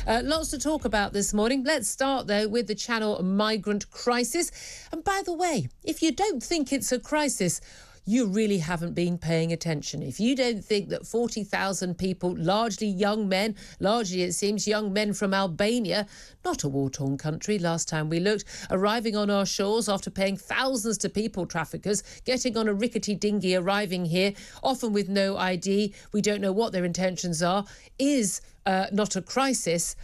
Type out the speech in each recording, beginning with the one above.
Lots to talk about this morning. Let's start, though, with the Channel migrant crisis. And by the way, if you don't think it's a crisis, you really haven't been paying attention. If you don't think that 40,000 people, largely young men, largely it seems young men from Albania, not a war-torn country last time we looked, arriving on our shores after paying thousands to people traffickers, getting on a rickety dinghy, arriving here, often with no ID, we don't know what their intentions are, is not a crisis,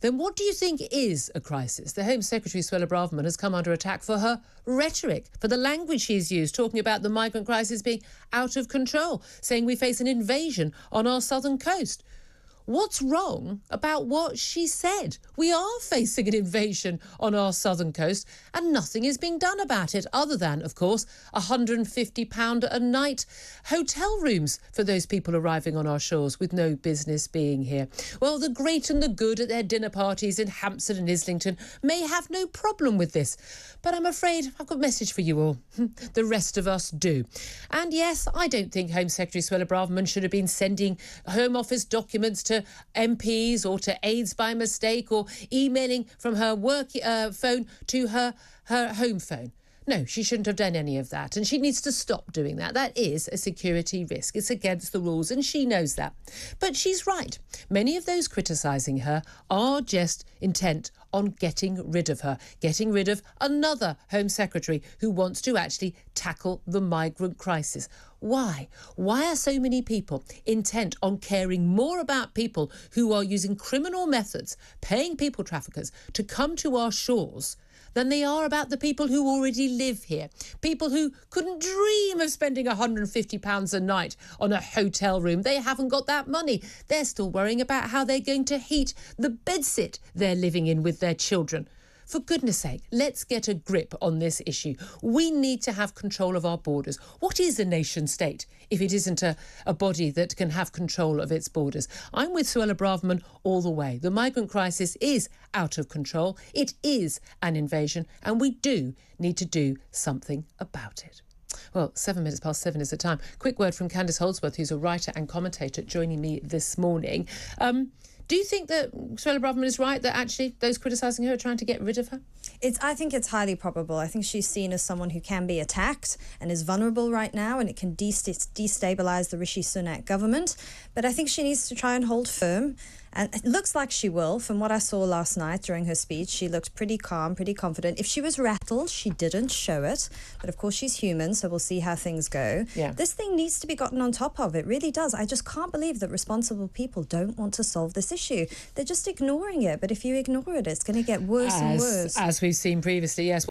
then what do you think is a crisis? The Home Secretary Suella Braverman has come under attack for her rhetoric, for the language she's used, talking about the migrant crisis being out of control, saying we face an invasion on our southern coast. What's wrong about what she said? We are facing an invasion on our southern coast and nothing is being done about it other than, of course, £150 a night hotel rooms for those people arriving on our shores with no business being here. Well, the great and the good at their dinner parties in Hampstead and Islington may have no problem with this, but I'm afraid I've got a message for you all. The rest of us do. And yes, I don't think Home Secretary Suella Braverman should have been sending Home Office documents to MPs or to aides by mistake or emailing from her work phone to her home phone. No, she shouldn't have done any of that, and she needs to stop doing that. That is a security risk. It's against the rules, and she knows that. But she's right. Many of those criticising her are just intent on getting rid of her, getting rid of another Home Secretary who wants to actually tackle the migrant crisis. Why? Why are so many people intent on caring more about people who are using criminal methods, paying people traffickers to come to our shores, than they are about the people who already live here, people who couldn't dream of spending £150 a night on a hotel room? They haven't got that money. They're still worrying about how they're going to heat the bedsit they're living in with their children. For goodness sake, let's get a grip on this issue. We need to have control of our borders. What is a nation state if it isn't a body that can have control of its borders? I'm with Suella Braverman all the way. The migrant crisis is out of control. It is an invasion, and we do need to do something about it. Well, 7:07 is the time. Quick word from Candice Holdsworth, who's a writer and commentator, joining me this morning. Do you think that Suella Braverman is right, that actually those criticising her are trying to get rid of her? I think it's highly probable. I think she's seen as someone who can be attacked and is vulnerable right now, and it can destabilise the Rishi Sunak government. But I think she needs to try and hold firm. And it looks like she will. From what I saw last night during her speech, she looked pretty calm, pretty confident. If she was rattled, she didn't show it. But of course, she's human, so we'll see how things go. Yeah. This thing needs to be gotten on top of. It really does. I just can't believe that responsible people don't want to solve this issue. They're just ignoring it. But if you ignore it, it's going to get worse and worse. As we've seen previously, yes.